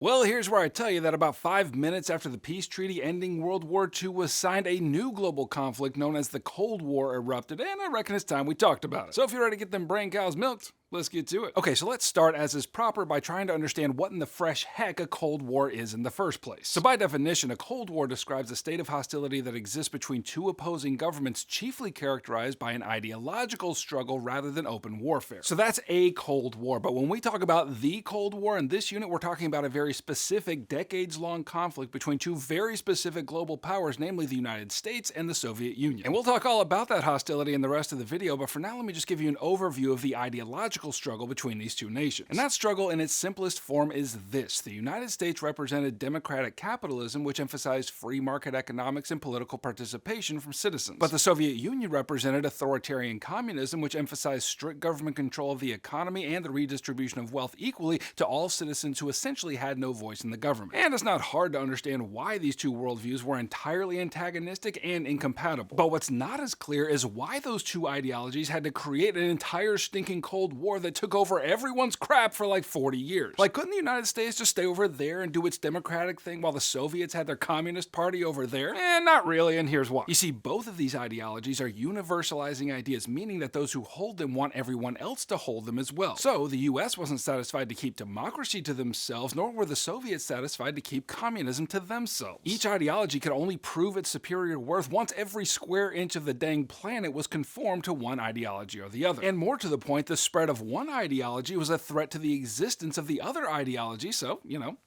Well, here's where I tell you that about 5 minutes after the peace treaty ending World War II was signed, a new global conflict known as the Cold War erupted, and I reckon it's time we talked about it. So if you're ready to get them brain cows milked, let's get to it. Okay, so let's start as is proper by trying to understand what in the fresh heck a Cold War is in the first place. So by definition, a Cold War describes a state of hostility that exists between two opposing governments, chiefly characterized by an ideological struggle rather than open warfare. So that's a Cold War, but when we talk about the Cold War in this unit, we're talking about a very specific, decades-long conflict between two very specific global powers, namely the United States and the Soviet Union. And we'll talk all about that hostility in the rest of the video, but for now let me just give you an overview of the ideological struggle between these two nations. And that struggle in its simplest form is this. The United States represented democratic capitalism, which emphasized free market economics and political participation from citizens. But the Soviet Union represented authoritarian communism, which emphasized strict government control of the economy and the redistribution of wealth equally to all citizens who essentially had no voice in the government. And it's not hard to understand why these two worldviews were entirely antagonistic and incompatible. But what's not as clear is why those two ideologies had to create an entire stinking Cold War that took over everyone's crap for like 40 years. Like, couldn't the United States just stay over there and do its democratic thing while the Soviets had their communist party over there? Not really, and here's why. You see, both of these ideologies are universalizing ideas, meaning that those who hold them want everyone else to hold them as well. So, the US wasn't satisfied to keep democracy to themselves, nor were the Soviets satisfied to keep communism to themselves. Each ideology could only prove its superior worth once every square inch of the dang planet was conformed to one ideology or the other. And more to the point, the spread of one ideology was a threat to the existence of the other ideology, so,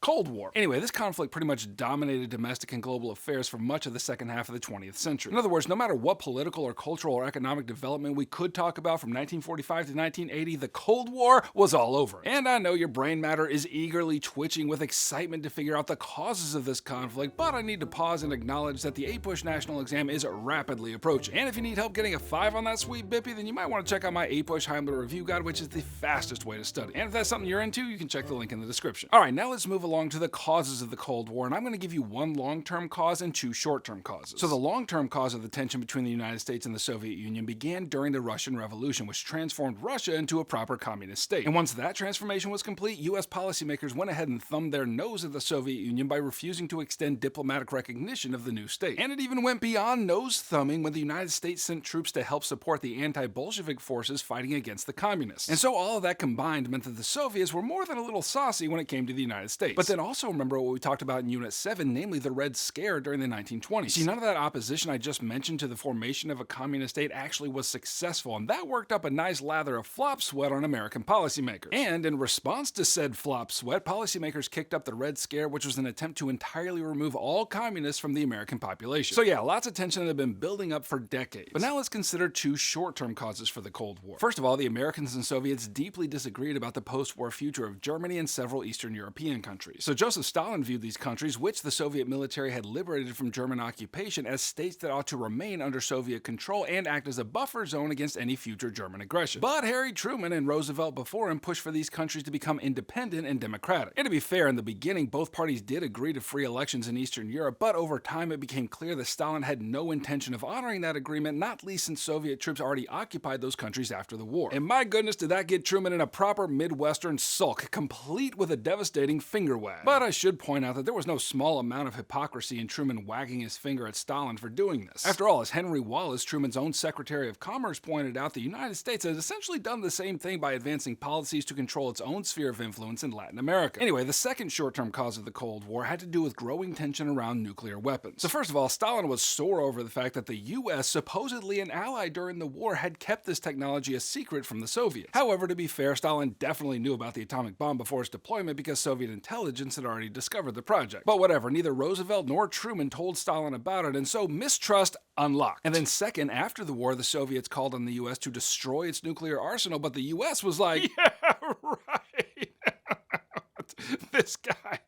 Cold War. Anyway, this conflict pretty much dominated domestic and global affairs for much of the second half of the 20th century. In other words, no matter what political or cultural or economic development we could talk about from 1945 to 1980, the Cold War was all over. And I know your brain matter is eagerly twitching with excitement to figure out the causes of this conflict, but I need to pause and acknowledge that the APUSH National Exam is rapidly approaching. And if you need help getting a 5 on that sweet bippy, then you might want to check out my APUSH Heimler review guide, which is the fastest way to study. And if that's something you're into, you can check the link in the description. Alright, now let's move along to the causes of the Cold War, and I'm going to give you one long-term cause and two short-term causes. So the long-term cause of the tension between the United States and the Soviet Union began during the Russian Revolution, which transformed Russia into a proper communist state. And once that transformation was complete, US policymakers went ahead and thumbed their nose at the Soviet Union by refusing to extend diplomatic recognition of the new state. And it even went beyond nose thumbing when the United States sent troops to help support the anti-Bolshevik forces fighting against the communists. And so all of that combined meant that the Soviets were more than a little saucy when it came to the United States. But then also remember what we talked about in Unit 7, namely the Red Scare during the 1920s. See, none of that opposition I just mentioned to the formation of a communist state actually was successful, and that worked up a nice lather of flop sweat on American policymakers. And in response to said flop sweat, policymakers kicked up the Red Scare, which was an attempt to entirely remove all communists from the American population. So yeah, lots of tension that had been building up for decades. But now let's consider two short-term causes for the Cold War. First of all, the Americans and Soviets deeply disagreed about the post-war future of Germany and several Eastern European countries. So Joseph Stalin viewed these countries, which the Soviet military had liberated from German occupation, as states that ought to remain under Soviet control and act as a buffer zone against any future German aggression. But Harry Truman and Roosevelt before him pushed for these countries to become independent and democratic. And to be fair, in the beginning, both parties did agree to free elections in Eastern Europe, but over time it became clear that Stalin had no intention of honoring that agreement, not least since Soviet troops already occupied those countries after the war. And my goodness, did that get Truman in a proper Midwestern sulk, complete with a devastating finger wag. But I should point out that there was no small amount of hypocrisy in Truman wagging his finger at Stalin for doing this. After all, as Henry Wallace, Truman's own Secretary of Commerce, pointed out, the United States has essentially done the same thing by advancing policies to control its own sphere of influence in Latin America. Anyway, the second short-term cause of the Cold War had to do with growing tension around nuclear weapons. So first of all, Stalin was sore over the fact that the US, supposedly an ally during the war, had kept this technology a secret from the Soviets. However, to be fair, Stalin definitely knew about the atomic bomb before its deployment because Soviet intelligence had already discovered the project. But whatever, neither Roosevelt nor Truman told Stalin about it, and so mistrust unlocked. And then second, after the war, the Soviets called on the US to destroy its nuclear arsenal, but the US was like, yeah, right. This guy.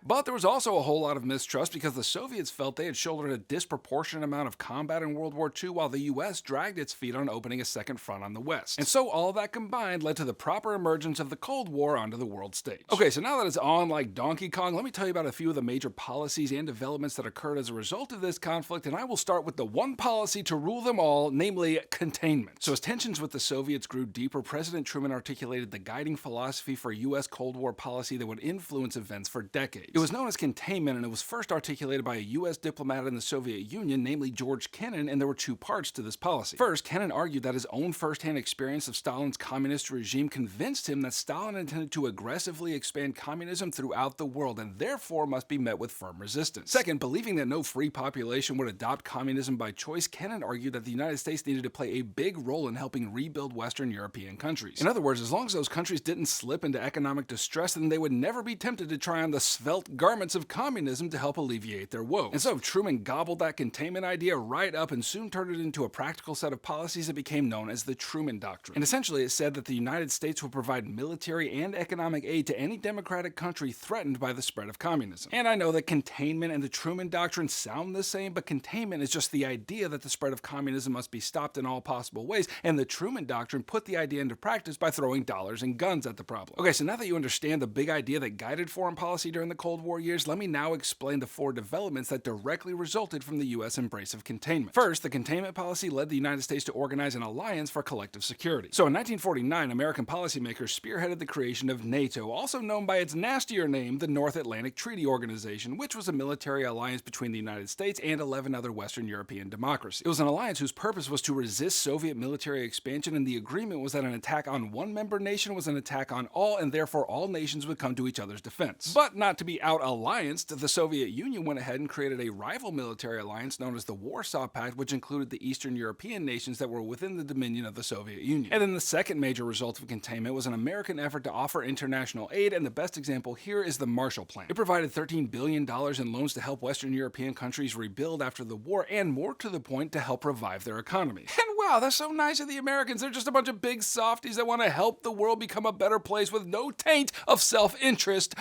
But there was also a whole lot of mistrust because the Soviets felt they had shouldered a disproportionate amount of combat in World War II while the US dragged its feet on opening a second front on the West. And so all that combined led to the proper emergence of the Cold War onto the world stage. Okay, so now that it's on like Donkey Kong, let me tell you about a few of the major policies and developments that occurred as a result of this conflict, and I will start with the one policy to rule them all, namely containment. So as tensions with the Soviets grew deeper, President Truman articulated the guiding philosophy for US Cold War policy that would influence events for decades. It was known as containment, and it was first articulated by a US diplomat in the Soviet Union, namely George Kennan, and there were two parts to this policy. First, Kennan argued that his own first-hand experience of Stalin's communist regime convinced him that Stalin intended to aggressively expand communism throughout the world and therefore must be met with firm resistance. Second, believing that no free population would adopt communism by choice, Kennan argued that the United States needed to play a big role in helping rebuild Western European countries. In other words, as long as those countries didn't slip into economic distress, then they would never be tempted to try on the svelte garments of communism to help alleviate their woes. And so Truman gobbled that containment idea right up and soon turned it into a practical set of policies that became known as the Truman Doctrine. And essentially it said that the United States would provide military and economic aid to any democratic country threatened by the spread of communism. And I know that containment and the Truman Doctrine sound the same, but containment is just the idea that the spread of communism must be stopped in all possible ways, and the Truman Doctrine put the idea into practice by throwing dollars and guns at the problem. Okay, so now that you understand the big idea that guided foreign policy during the Cold War years, let me now explain the four developments that directly resulted from the US embrace of containment. First, the containment policy led the United States to organize an alliance for collective security. So in 1949, American policymakers spearheaded the creation of NATO, also known by its nastier name, the North Atlantic Treaty Organization, which was a military alliance between the United States and 11 other Western European democracies. It was an alliance whose purpose was to resist Soviet military expansion, and the agreement was that an attack on one member nation was an attack on all, and therefore all nations would come to each other's defense. But not to be out-allianced, the Soviet Union went ahead and created a rival military alliance known as the Warsaw Pact, which included the Eastern European nations that were within the dominion of the Soviet Union. And then the second major result of containment was an American effort to offer international aid, and the best example here is the Marshall Plan. It provided $13 billion in loans to help Western European countries rebuild after the war, and more to the point, to help revive their economy. And wow, that's so nice of the Americans. They're just a bunch of big softies that want to help the world become a better place with no taint of self-interest,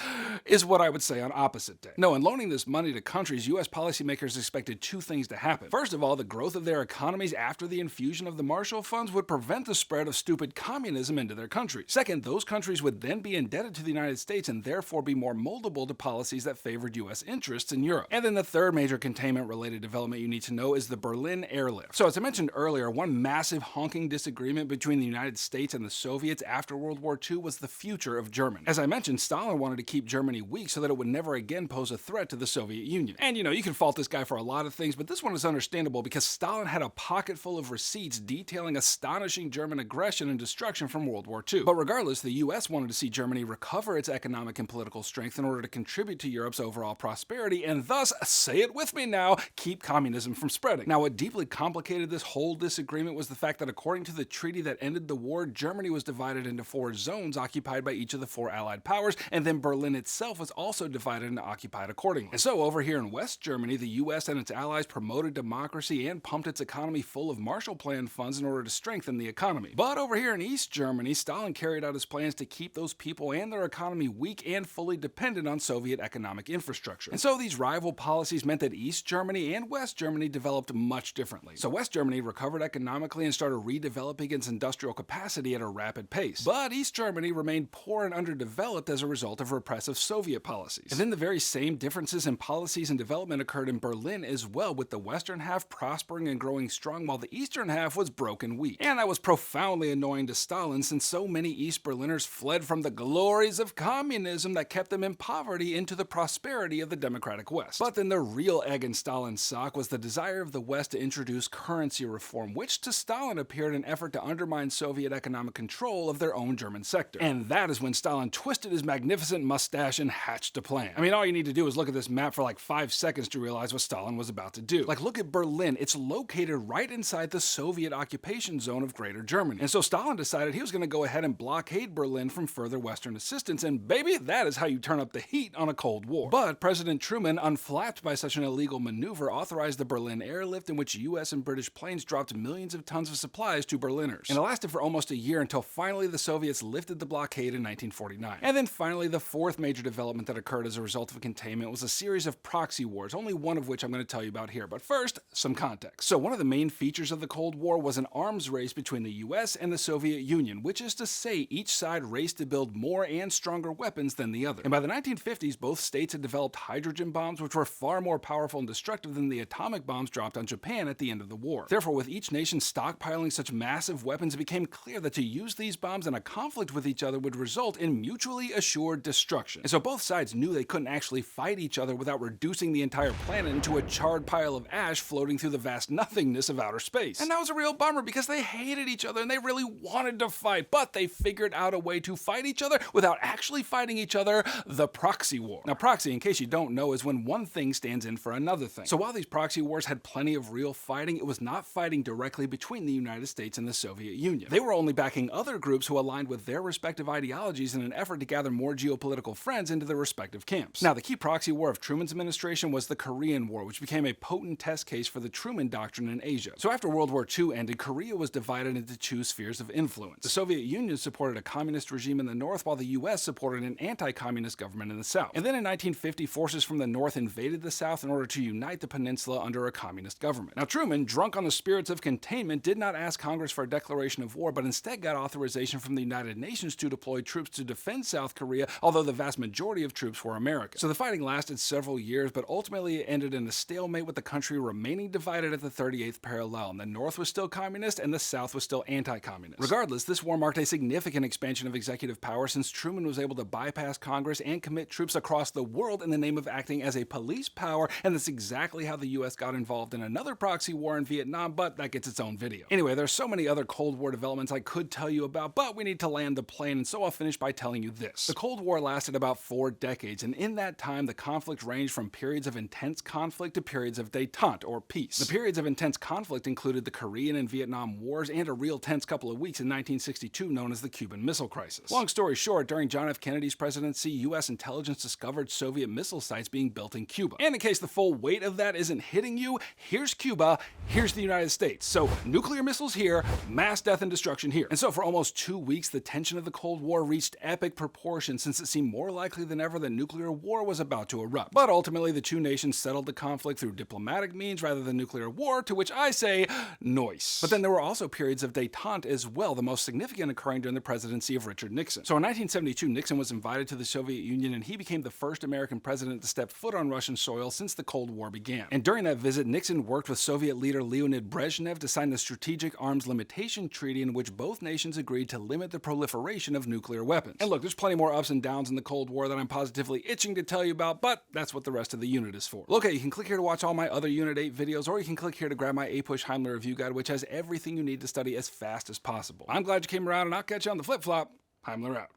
is what I would say on opposite day. No, in loaning this money to countries, US policymakers expected two things to happen. First of all, the growth of their economies after the infusion of the Marshall Funds would prevent the spread of stupid communism into their countries. Second, those countries would then be indebted to the United States and therefore be more moldable to policies that favored US interests in Europe. And then the third major containment-related development you need to know is the Berlin airlift. So as I mentioned earlier, one massive honking disagreement between the United States and the Soviets after World War II was the future of Germany. As I mentioned, Stalin wanted to keep Germany weak so that it would never again pose a threat to the Soviet Union. And you can fault this guy for a lot of things, but this one is understandable because Stalin had a pocket full of receipts detailing astonishing German aggression and destruction from World War II. But regardless, the US wanted to see Germany recover its economic and political strength in order to contribute to Europe's overall prosperity and thus, say it with me now, keep communism from spreading. Now, what deeply complicated this whole disagreement was the fact that according to the treaty that ended the war, Germany was divided into 4 zones occupied by each of the 4 Allied powers, and then Berlin itself was also divided and occupied accordingly. And so over here in West Germany, the US and its allies promoted democracy and pumped its economy full of Marshall Plan funds in order to strengthen the economy. But over here in East Germany, Stalin carried out his plans to keep those people and their economy weak and fully dependent on Soviet economic infrastructure. And so these rival policies meant that East Germany and West Germany developed much differently. So West Germany recovered economically and started redeveloping its industrial capacity at a rapid pace. But East Germany remained poor and underdeveloped as a result of repressive Soviet policies. And then the very same differences in policies and development occurred in Berlin as well, with the western half prospering and growing strong while the eastern half was broke and weak. And that was profoundly annoying to Stalin since so many East Berliners fled from the glories of communism that kept them in poverty into the prosperity of the democratic West. But then the real egg in Stalin's sock was the desire of the West to introduce currency reform, which to Stalin appeared an effort to undermine Soviet economic control of their own German sector. And that is when Stalin twisted his magnificent mustache and hatched a plan. I mean, all you need to do is look at this map for like 5 seconds to realize what Stalin was about to do. Like, look at Berlin. It's located right inside the Soviet occupation zone of Greater Germany. And so Stalin decided he was going to go ahead and blockade Berlin from further Western assistance, and baby, that is how you turn up the heat on a Cold War. But President Truman, unflapped by such an illegal maneuver, authorized the Berlin airlift, in which US and British planes dropped millions of tons of supplies to Berliners. And it lasted for almost a year until finally the Soviets lifted the blockade in 1949. And then finally, the fourth major development that occurred occurred as a result of containment was a series of proxy wars, only one of which I'm going to tell you about here. But first, some context. So one of the main features of the Cold War was an arms race between the US and the Soviet Union, which is to say each side raced to build more and stronger weapons than the other. And by the 1950s, both states had developed hydrogen bombs, which were far more powerful and destructive than the atomic bombs dropped on Japan at the end of the war. Therefore, with each nation stockpiling such massive weapons, it became clear that to use these bombs in a conflict with each other would result in mutually assured destruction. And so both sides knew they couldn't actually fight each other without reducing the entire planet into a charred pile of ash floating through the vast nothingness of outer space. And that was a real bummer because they hated each other and they really wanted to fight, but they figured out a way to fight each other without actually fighting each other: the proxy war. Now, proxy, in case you don't know, is when one thing stands in for another thing. So while these proxy wars had plenty of real fighting, it was not fighting directly between the United States and the Soviet Union. They were only backing other groups who aligned with their respective ideologies in an effort to gather more geopolitical friends into their respective camps. Now, the key proxy war of Truman's administration was the Korean War, which became a potent test case for the Truman Doctrine in Asia. So after World War II ended, Korea was divided into two spheres of influence. The Soviet Union supported a communist regime in the north, while the US supported an anti-communist government in the south. And then in 1950, forces from the north invaded the south in order to unite the peninsula under a communist government. Now, Truman, drunk on the spirits of containment, did not ask Congress for a declaration of war, but instead got authorization from the United Nations to deploy troops to defend South Korea, although the vast majority of troops were American. So the fighting lasted several years, but ultimately it ended in a stalemate, with the country remaining divided at the 38th parallel, and the North was still communist and the South was still anti-communist. Regardless, this war marked a significant expansion of executive power, since Truman was able to bypass Congress and commit troops across the world in the name of acting as a police power, and that's exactly how the US got involved in another proxy war in Vietnam, but that gets its own video. Anyway, there's so many other Cold War developments I could tell you about, but we need to land the plane, and so I'll finish by telling you this. The Cold War lasted about 4 decades, and in that time, the conflict ranged from periods of intense conflict to periods of detente, or peace. The periods of intense conflict included the Korean and Vietnam Wars and a real tense couple of weeks in 1962 known as the Cuban Missile Crisis. Long story short, during John F. Kennedy's presidency, US intelligence discovered Soviet missile sites being built in Cuba. And in case the full weight of that isn't hitting you, here's Cuba, here's the United States. So nuclear missiles here, mass death and destruction here. And so for almost 2 weeks, the tension of the Cold War reached epic proportions, since it seemed more likely than ever that nuclear war was about to erupt. But ultimately, the two nations settled the conflict through diplomatic means rather than nuclear war, to which I say, noise. But then there were also periods of detente as well, the most significant occurring during the presidency of Richard Nixon. So in 1972, Nixon was invited to the Soviet Union, and he became the first American president to step foot on Russian soil since the Cold War began. And during that visit, Nixon worked with Soviet leader Leonid Brezhnev to sign the Strategic Arms Limitation Treaty, in which both nations agreed to limit the proliferation of nuclear weapons. And look, there's plenty more ups and downs in the Cold War that I'm positively itching to tell you about, but that's what the rest of the unit is for. Well, okay, you can click here to watch all my other Unit 8 videos, or you can click here to grab my APUSH Heimler review guide, which has everything you need to study as fast as possible. I'm glad you came around, and I'll catch you on the flip-flop. Heimler out.